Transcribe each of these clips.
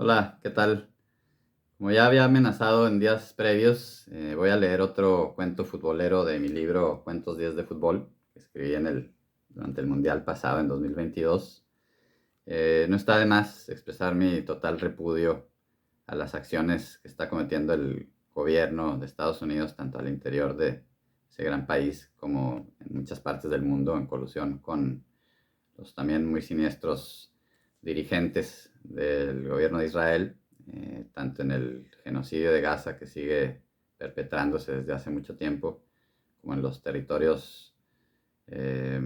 Hola, ¿qué tal? Como ya había amenazado en días previos, voy a leer otro cuento futbolero de mi libro Cuentos 10 de fútbol, que escribí durante el Mundial pasado, en 2022. No está de más expresar mi total repudio a las acciones que está cometiendo el gobierno de Estados Unidos, tanto al interior de ese gran país como en muchas partes del mundo, en colusión con los también muy siniestros dirigentes del gobierno de Israel, tanto en el genocidio de Gaza, que sigue perpetrándose desde hace mucho tiempo, como en los territorios eh,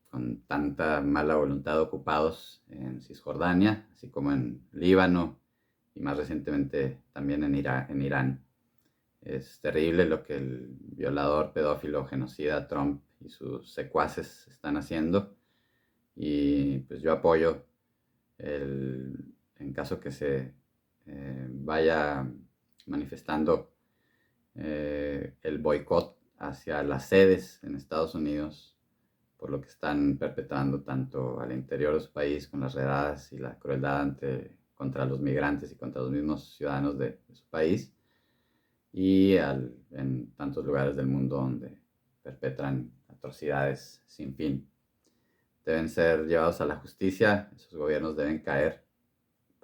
con tanta mala voluntad ocupados en Cisjordania, así como en Líbano y más recientemente también en Irán. Es terrible lo que el violador, pedófilo, genocida Trump y sus secuaces están haciendo, y pues yo apoyo en caso que se vaya manifestando el boicot hacia las sedes en Estados Unidos por lo que están perpetrando tanto al interior de su país con las redadas y la crueldad contra los migrantes y contra los mismos ciudadanos de su país, y en tantos lugares del mundo donde perpetran atrocidades sin fin. Deben ser llevados a la justicia, esos gobiernos deben caer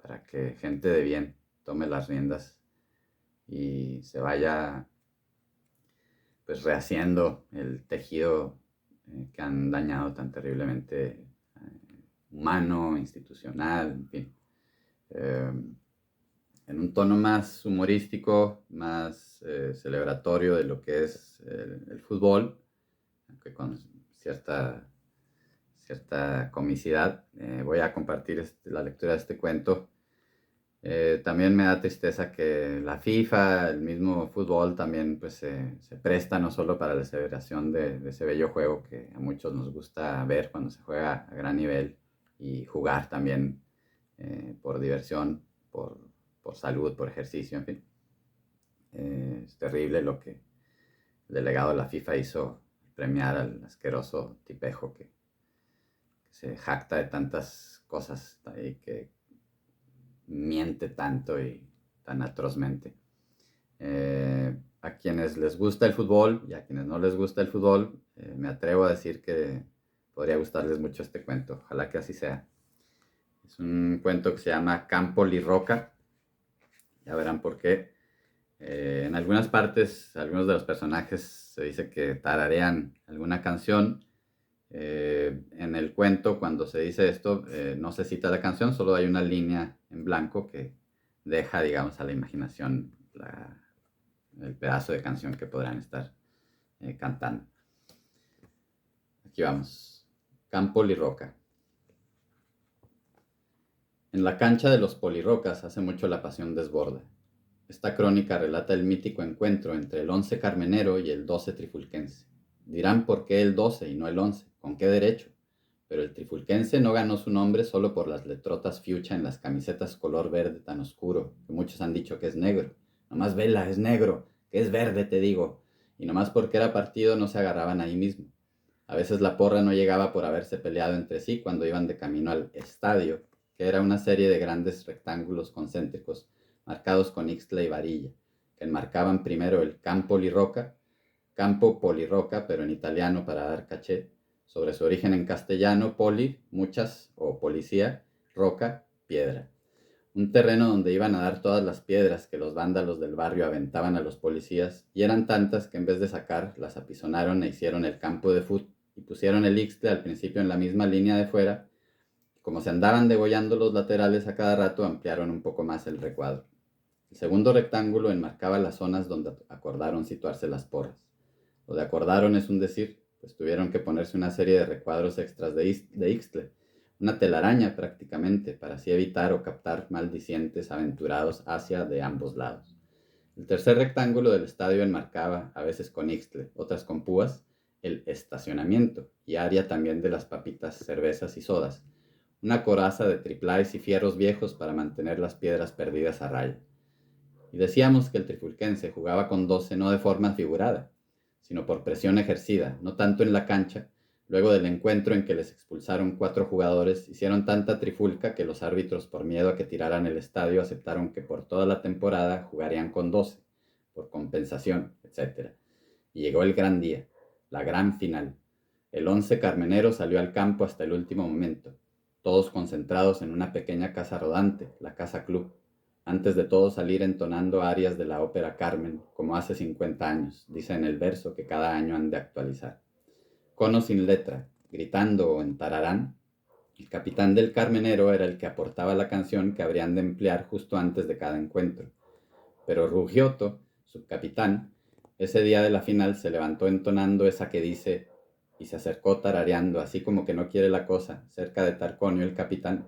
para que gente de bien tome las riendas y se vaya pues rehaciendo el tejido que han dañado tan terriblemente, humano, institucional, en fin. Eh, en un tono más humorístico, más celebratorio de lo que es el fútbol, aunque con cierta comicidad, voy a compartir la lectura de este cuento. También me da tristeza que la FIFA, el mismo fútbol, también pues, se presta no solo para la celebración de ese bello juego que a muchos nos gusta ver cuando se juega a gran nivel, y jugar también por diversión, por salud, por ejercicio, en fin. Es terrible lo que el delegado de la FIFA hizo, premiar al asqueroso tipejo que se jacta de tantas cosas y que miente tanto y tan atrozmente. A quienes les gusta el fútbol y a quienes no les gusta el fútbol, me atrevo a decir que podría gustarles mucho este cuento. Ojalá que así sea. Es un cuento que se llama Campo Roca. Ya verán por qué. En algunas partes, algunos de los personajes se dice que tararean alguna canción. En el cuento, cuando se dice esto, no se cita la canción, solo hay una línea en blanco que deja, digamos, a la imaginación el pedazo de canción que podrán estar cantando. Aquí vamos. Campo Lirroca. En la cancha de los Polirrocas hace mucho la pasión desborda. Esta crónica relata el mítico encuentro entre el 11 carmenero y el 12 trifulquense. Dirán por qué el 12 y no el 11, con qué derecho. Pero el trifulquense no ganó su nombre solo por las letrotas fiucha en las camisetas color verde tan oscuro, que muchos han dicho que es negro. Nomás vela, es negro, que es verde, te digo. Y nomás porque era partido no se agarraban ahí mismo. A veces la porra no llegaba por haberse peleado entre sí cuando iban de camino al estadio, que era una serie de grandes rectángulos concéntricos, marcados con ixtle y varilla, que enmarcaban primero el campo Lirroca, campo Polirroca, pero en italiano para dar caché, sobre su origen en castellano, poli, muchas, o policía, roca, piedra. Un terreno donde iban a dar todas las piedras que los vándalos del barrio aventaban a los policías, y eran tantas que en vez de sacar, las apisonaron e hicieron el campo de fútbol, y pusieron el ixtle al principio en la misma línea de fuera. Como se andaban degollando los laterales a cada rato, ampliaron un poco más el recuadro. El segundo rectángulo enmarcaba las zonas donde acordaron situarse las porras. Lo de acordaron es un decir, pues tuvieron que ponerse una serie de recuadros extras de ixtle, una telaraña prácticamente, para así evitar o captar maldicientes aventurados hacia de ambos lados. El tercer rectángulo del estadio enmarcaba, a veces con ixtle, otras con púas, el estacionamiento y área también de las papitas, cervezas y sodas, una coraza de triplais y fierros viejos para mantener las piedras perdidas a raya. Y decíamos que el trifulquense jugaba con 12 no de forma figurada, sino por presión ejercida, no tanto en la cancha, Luego del encuentro en que les expulsaron 4 jugadores, hicieron tanta trifulca que los árbitros, por miedo a que tiraran el estadio, aceptaron que por toda la temporada jugarían con 12, por compensación, etc. Y llegó el gran día, la gran final. El 11 carmenero salió al campo hasta el último momento, todos concentrados en una pequeña casa rodante, la Casa Club, antes de todo salir entonando arias de la ópera Carmen, como hace 50 años, dice en el verso que cada año han de actualizar. Cono sin letra, gritando o en tararán, el capitán del carmenero era el que aportaba la canción que habrían de emplear justo antes de cada encuentro. Pero Rugiotto, subcapitán, ese día de la final se levantó entonando esa que dice, y se acercó tarareando, así como que no quiere la cosa, cerca de Tarconio el capitán,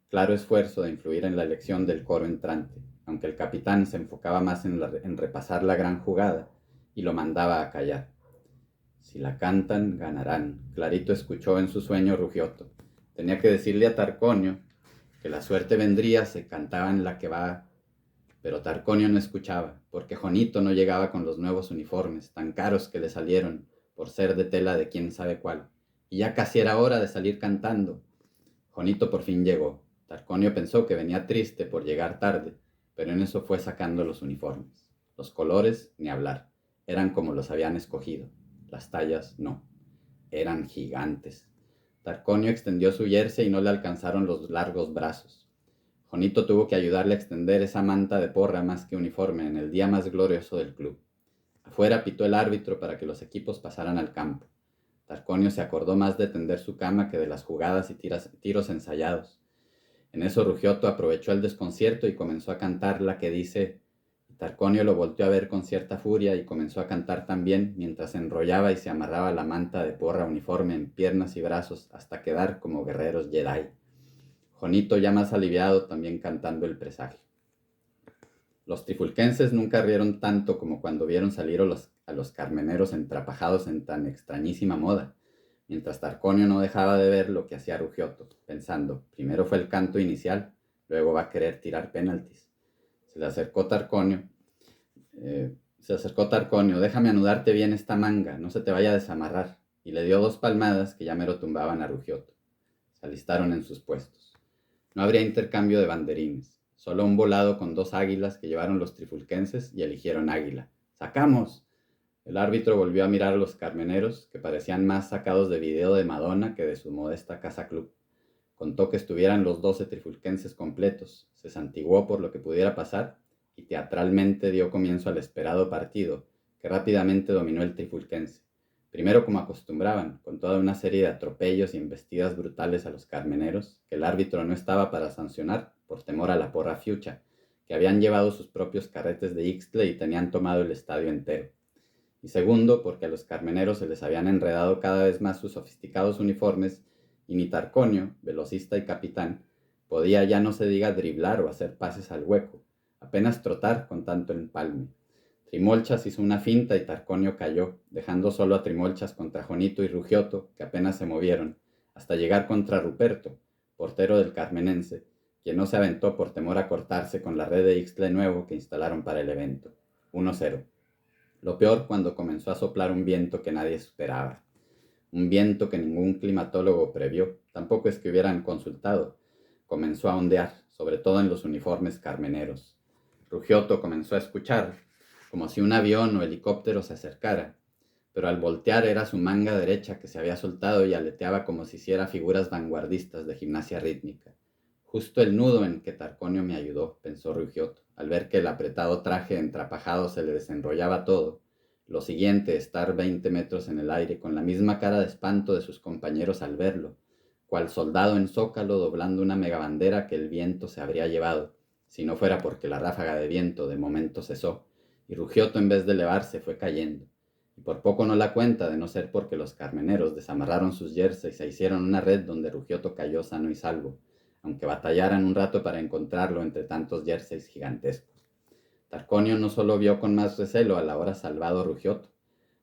claro esfuerzo de influir en la elección del coro entrante, aunque el capitán se enfocaba más en repasar la gran jugada y lo mandaba a callar. Si la cantan, ganarán, clarito escuchó en su sueño Rugiotto. Tenía que decirle a Tarconio que la suerte vendría si cantaban la que va. Pero Tarconio no escuchaba, porque Jonito no llegaba con los nuevos uniformes, tan caros que le salieron, por ser de tela de quién sabe cuál. Y ya casi era hora de salir cantando. Jonito por fin llegó. Tarconio pensó que venía triste por llegar tarde, pero en eso fue sacando los uniformes. Los colores, ni hablar, eran como los habían escogido. Las tallas, no. Eran gigantes. Tarconio extendió su jersey y no le alcanzaron los largos brazos. Jonito tuvo que ayudarle a extender esa manta de porra más que uniforme en el día más glorioso del club. Afuera pitó el árbitro para que los equipos pasaran al campo. Tarconio se acordó más de tender su cama que de las jugadas y tiros ensayados. En eso Rugiotto aprovechó el desconcierto y comenzó a cantar la que dice... Tarconio lo volteó a ver con cierta furia y comenzó a cantar también mientras se enrollaba y se amarraba la manta de porra uniforme en piernas y brazos hasta quedar como guerreros Jedi. Jonito, ya más aliviado, también cantando el presagio. Los trifulquenses nunca rieron tanto como cuando vieron salir a los carmeneros entrapajados en tan extrañísima moda, mientras Tarconio no dejaba de ver lo que hacía Rugiotto, pensando, primero fue el canto inicial, luego va a querer tirar penaltis. Se le acercó Tarconio, déjame anudarte bien esta manga, no se te vaya a desamarrar, y le dio 2 palmadas que ya mero tumbaban a Rugiotto. Se alistaron en sus puestos. No habría intercambio de banderines, solo un volado con 2 águilas que llevaron los trifulquenses y eligieron águila. ¡Sacamos! El árbitro volvió a mirar a los carmeneros, que parecían más sacados de video de Madonna que de su modesta casa club. Contó que estuvieran los 12 trifulquenses completos, se santiguó por lo que pudiera pasar y teatralmente dio comienzo al esperado partido, que rápidamente dominó el trifulquense. Primero como acostumbraban, con toda una serie de atropellos y embestidas brutales a los carmeneros, que el árbitro no estaba para sancionar por temor a la porra fiucha, que habían llevado sus propios carretes de Ixtle y tenían tomado el estadio entero. Y segundo, porque a los carmeneros se les habían enredado cada vez más sus sofisticados uniformes y ni Tarconio, velocista y capitán, podía, ya no se diga driblar o hacer pases al hueco, apenas trotar con tanto empalme. Trimolchas hizo una finta y Tarconio cayó, dejando solo a Trimolchas contra Jonito y Rugiotto, que apenas se movieron, hasta llegar contra Ruperto, portero del Carmenense, quien no se aventó por temor a cortarse con la red de Ixtle nuevo que instalaron para el evento. 1-0. Lo peor cuando comenzó a soplar un viento que nadie esperaba. Un viento que ningún climatólogo previó, tampoco es que hubieran consultado. Comenzó a ondear, sobre todo en los uniformes carmeneros. Rugiotto comenzó a escuchar, como si un avión o helicóptero se acercara, pero al voltear era su manga derecha que se había soltado y aleteaba como si hiciera figuras vanguardistas de gimnasia rítmica. Justo el nudo en que Tarconio me ayudó, pensó Rugiotto, al ver que el apretado traje entrapajado se le desenrollaba todo. Lo siguiente, estar 20 metros en el aire con la misma cara de espanto de sus compañeros al verlo, cual soldado en zócalo doblando una megabandera que el viento se habría llevado, si no fuera porque la ráfaga de viento de momento cesó, y Rugiotto en vez de elevarse fue cayendo, y por poco no la cuenta de no ser porque los carmeneros desamarraron sus jerseys y se hicieron una red donde Rugiotto cayó sano y salvo, aunque batallaran un rato para encontrarlo entre tantos jerseys gigantescos. Tarconio no solo vio con más recelo al ahora salvado Rugiotto,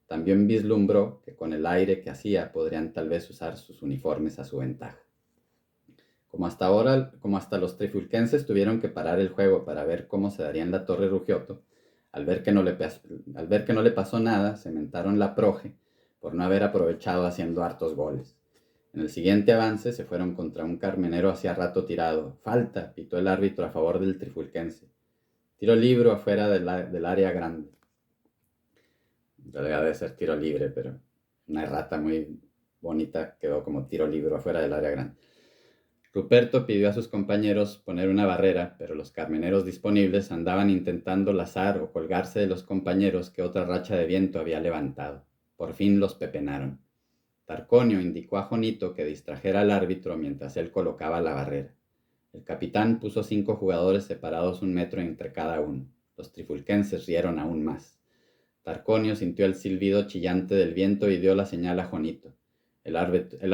también vislumbró que con el aire que hacía podrían tal vez usar sus uniformes a su ventaja. Como hasta los trifulquenses tuvieron que parar el juego para ver cómo se daría en la torre Rugiotto, al ver que no le pasó nada, se mentaron la proje, por no haber aprovechado haciendo hartos goles. En el siguiente avance se fueron contra un carmenero hacía rato tirado. ¡Falta!, pitó el árbitro a favor del trifulquense. Tiro libre afuera del área grande. Debe ser tiro libre, pero una errata muy bonita quedó como tiro libre afuera del área grande. Ruperto pidió a sus compañeros poner una barrera, pero los carmeneros disponibles andaban intentando lazar o colgarse de los compañeros que otra racha de viento había levantado. Por fin los pepenaron. Tarconio indicó a Jonito que distrajera al árbitro mientras él colocaba la barrera. El capitán puso 5 jugadores separados 1 metro entre cada uno. Los trifulquenses rieron aún más. Tarconio sintió el silbido chillante del viento y dio la señal a Jonito. El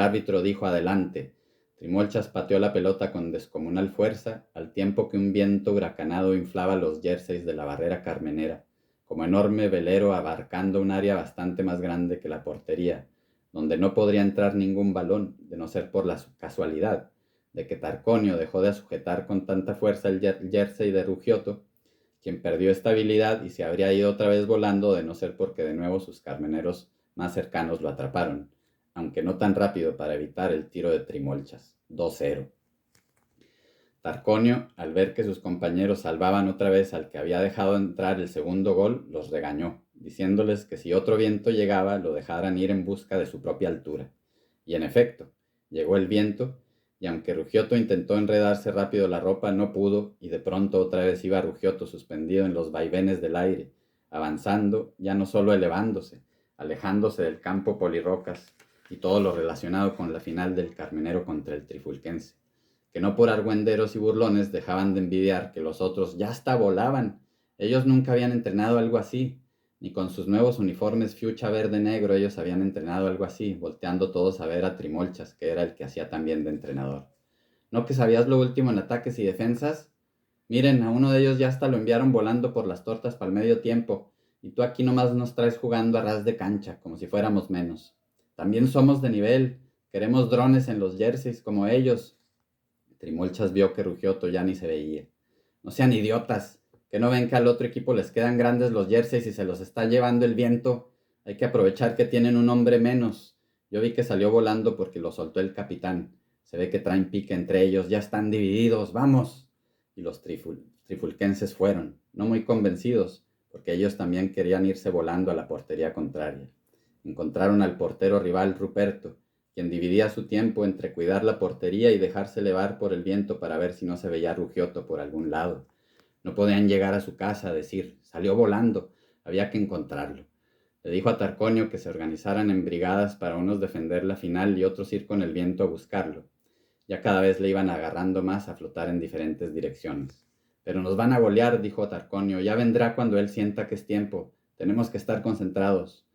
árbitro dijo adelante. Trimolchas pateó la pelota con descomunal fuerza, al tiempo que un viento huracanado inflaba los jerseys de la barrera carmenera, como enorme velero abarcando un área bastante más grande que la portería, donde no podría entrar ningún balón, de no ser por la casualidad de que Tarconio dejó de sujetar con tanta fuerza el jersey de Rugiotto, quien perdió estabilidad y se habría ido otra vez volando, de no ser porque de nuevo sus carmeneros más cercanos lo atraparon, aunque no tan rápido para evitar el tiro de Trimolchas. 2-0. Tarconio, al ver que sus compañeros salvaban otra vez al que había dejado entrar el segundo gol, los regañó, diciéndoles que si otro viento llegaba, lo dejaran ir en busca de su propia altura. Y en efecto, llegó el viento, y aunque Rugiotto intentó enredarse rápido la ropa, no pudo, y de pronto otra vez iba Rugiotto suspendido en los vaivenes del aire, avanzando, ya no solo elevándose, alejándose del campo polirrocas, y todo lo relacionado con la final del Carmenero contra el Trifulquense, que no por argüenderos y burlones dejaban de envidiar que los otros ya hasta volaban. Ellos nunca habían entrenado algo así, ni con sus nuevos uniformes fiucha verde negro ellos habían entrenado algo así, volteando todos a ver a Trimolchas, que era el que hacía también de entrenador. ¿No que sabías lo último en ataques y defensas? Miren, a uno de ellos ya hasta lo enviaron volando por las tortas para el medio tiempo, y tú aquí nomás nos traes jugando a ras de cancha, como si fuéramos menos. También somos de nivel, queremos drones en los jerseys como ellos. Trimolchas vio que Rugiotto ya ni se veía. No sean idiotas, que no ven que al otro equipo les quedan grandes los jerseys y se los está llevando el viento. Hay que aprovechar que tienen un hombre menos. Yo vi que salió volando porque lo soltó el capitán. Se ve que traen pique entre ellos, ya están divididos, ¡vamos! Y los trifulquenses fueron, no muy convencidos, porque ellos también querían irse volando a la portería contraria. Encontraron al portero rival Ruperto, quien dividía su tiempo entre cuidar la portería y dejarse llevar por el viento para ver si no se veía Rugiotto por algún lado. No podían llegar a su casa a decir, salió volando, había que encontrarlo. Le dijo a Tarconio que se organizaran en brigadas para unos defender la final y otros ir con el viento a buscarlo. Ya cada vez le iban agarrando más a flotar en diferentes direcciones. Pero nos van a golear, dijo Tarconio, ya vendrá cuando él sienta que es tiempo. Tenemos que estar concentrados.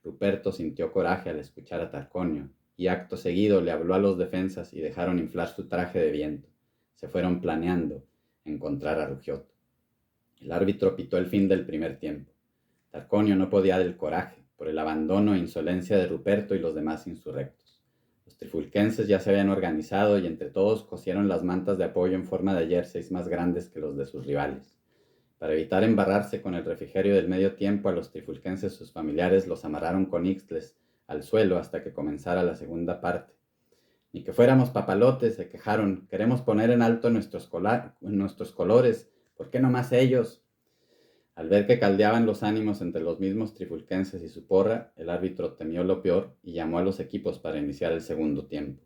Ruperto sintió coraje al escuchar a Tarconio, y acto seguido le habló a los defensas y dejaron inflar su traje de viento. Se fueron planeando encontrar a Rugiotto. El árbitro pitó el fin del primer tiempo. Tarconio no podía del coraje, por el abandono e insolencia de Ruperto y los demás insurrectos. Los trifulquenses ya se habían organizado y entre todos cosieron las mantas de apoyo en forma de jerseys más grandes que los de sus rivales. Para evitar embarrarse con el refrigerio del medio tiempo, a los trifulquenses sus familiares los amarraron con ixtles al suelo hasta que comenzara la segunda parte. Ni que fuéramos papalotes, se quejaron, queremos poner en alto nuestros colores, ¿por qué no más ellos? Al ver que caldeaban los ánimos entre los mismos trifulquenses y su porra, el árbitro temió lo peor y llamó a los equipos para iniciar el segundo tiempo.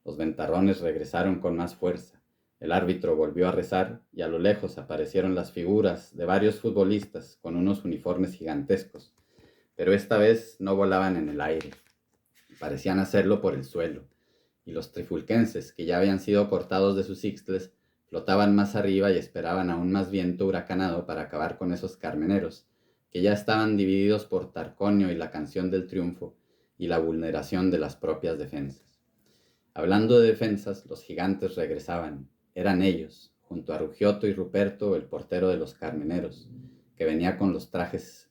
Los ventarrones regresaron con más fuerza. El árbitro volvió a rezar y a lo lejos aparecieron las figuras de varios futbolistas con unos uniformes gigantescos, pero esta vez no volaban en el aire, parecían hacerlo por el suelo, y los trifulquenses, que ya habían sido cortados de sus ixtles, flotaban más arriba y esperaban aún más viento huracanado para acabar con esos carmeneros, que ya estaban divididos por Tarconio y la canción del triunfo y la vulneración de las propias defensas. Hablando de defensas, los gigantes regresaban. Eran ellos, junto a Rugiotto y Ruperto, el portero de los carmeneros, que venían con los trajes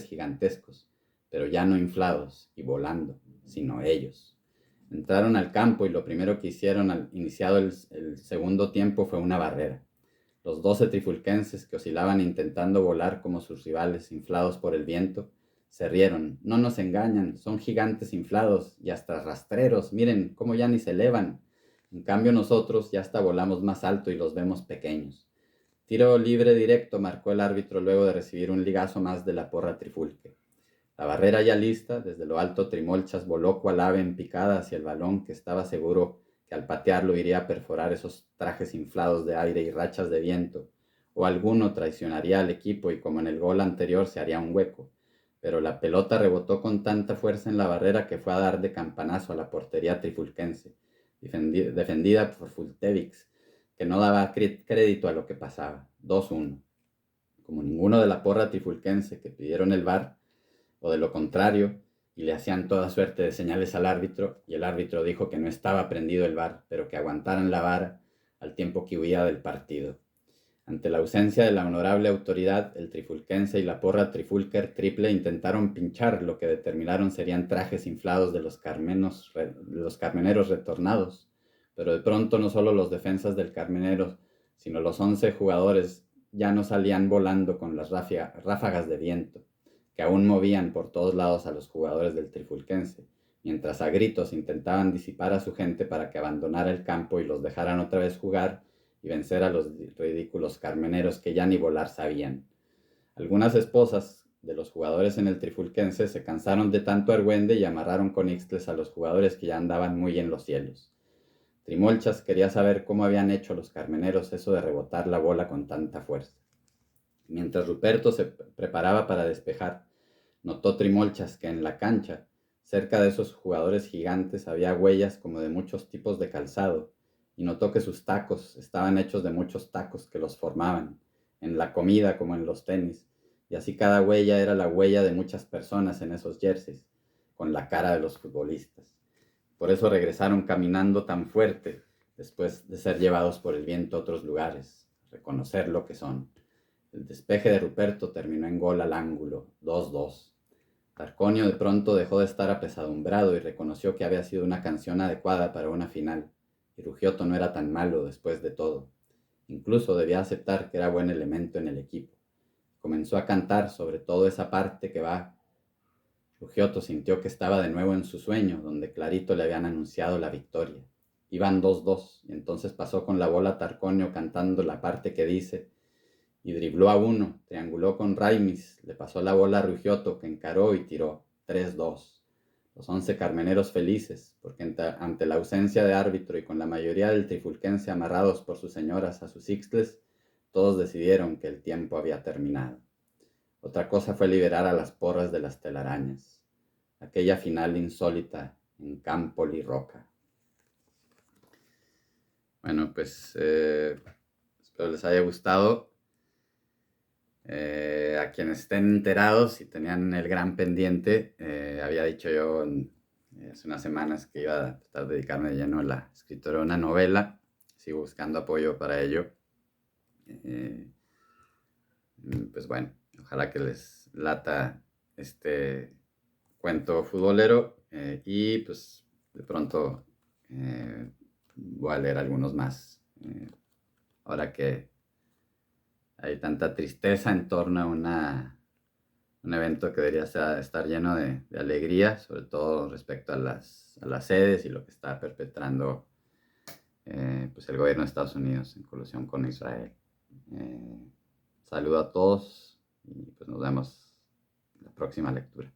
gigantescos, pero ya no inflados y volando, sino ellos. Entraron al campo y lo primero que hicieron al iniciado el segundo tiempo fue una barrera. Los 12 trifulquenses, que oscilaban intentando volar como sus rivales inflados por el viento, Se rieron. No nos engañan, son gigantes inflados y hasta rastreros. Miren cómo ya ni se elevan. En cambio nosotros ya hasta volamos más alto y los vemos pequeños. Tiro libre directo, marcó el árbitro luego de recibir un ligazo más de la porra trifulque. La barrera ya lista, desde lo alto Trimolchas voló cual ave en picada hacia el balón que estaba seguro que al patearlo iría a perforar esos trajes inflados de aire y rachas de viento, o alguno traicionaría al equipo y como en el gol anterior se haría un hueco. Pero la pelota rebotó con tanta fuerza en la barrera que fue a dar de campanazo a la portería trifulquense, defendida por Fultevix, que no daba crédito a lo que pasaba. 2-1. Como ninguno de la porra trifulquense que pidieron el VAR, o de lo contrario, y le hacían toda suerte de señales al árbitro, y el árbitro dijo que no estaba prendido el VAR, pero que aguantaran la vara al tiempo que huía del partido. Ante la ausencia de la honorable autoridad, el trifulquense y la porra trifulker triple intentaron pinchar lo que determinaron serían trajes inflados de los carmeneros retornados, pero de pronto no solo los defensas del Carmenero, sino los 11 jugadores ya no salían volando con las ráfagas de viento, que aún movían por todos lados a los jugadores del trifulquense, mientras a gritos intentaban disipar a su gente para que abandonara el campo y los dejaran otra vez jugar y vencer a los ridículos carmeneros que ya ni volar sabían. Algunas esposas de los jugadores en el trifulquense se cansaron de tanto argüende y amarraron con ixtles a los jugadores que ya andaban muy en los cielos. Trimolchas quería saber cómo habían hecho los carmeneros eso de rebotar la bola con tanta fuerza. Mientras Ruperto se preparaba para despejar, notó Trimolchas que en la cancha, cerca de esos jugadores gigantes, había huellas como de muchos tipos de calzado, y notó que sus tacos estaban hechos de muchos tacos que los formaban, en la comida como en los tenis, y así cada huella era la huella de muchas personas en esos jerseys, con la cara de los futbolistas. Por eso regresaron caminando tan fuerte, después de ser llevados por el viento a otros lugares, reconocer lo que son. El despeje de Ruperto terminó en gol al ángulo, 2-2. Tarconio de pronto dejó de estar apesadumbrado y reconoció que había sido una canción adecuada para una final, y Rugiotto no era tan malo después de todo. Incluso debía aceptar que era buen elemento en el equipo. Comenzó a cantar sobre todo esa parte que va. Rugiotto sintió que estaba de nuevo en su sueño, donde clarito le habían anunciado la victoria. Iban 2-2, y entonces pasó con la bola Tarconio cantando la parte que dice: y dribló a uno, trianguló con Raimis, le pasó la bola a Rugiotto, que encaró y tiró. 3-2. Los 11 carmeneros felices, porque ante la ausencia de árbitro y con la mayoría del trifulquense amarrados por sus señoras a sus ixtles, todos decidieron que el tiempo había terminado. Otra cosa fue liberar a las porras de las telarañas. Aquella final insólita en Campo Roca. Bueno, pues espero les haya gustado. A quienes estén enterados y tenían el gran pendiente, había dicho yo hace unas semanas que iba a estar dedicarme de lleno a la escritura de una novela. Sigo buscando apoyo para ello. Pues bueno, ojalá que les lata este cuento futbolero y pues de pronto voy a leer algunos más. Ahora que hay tanta tristeza en torno a un evento que debería estar lleno de alegría, sobre todo respecto a las sedes y lo que está perpetrando pues el gobierno de Estados Unidos en colusión con Israel. Saludo a todos y pues nos vemos en la próxima lectura.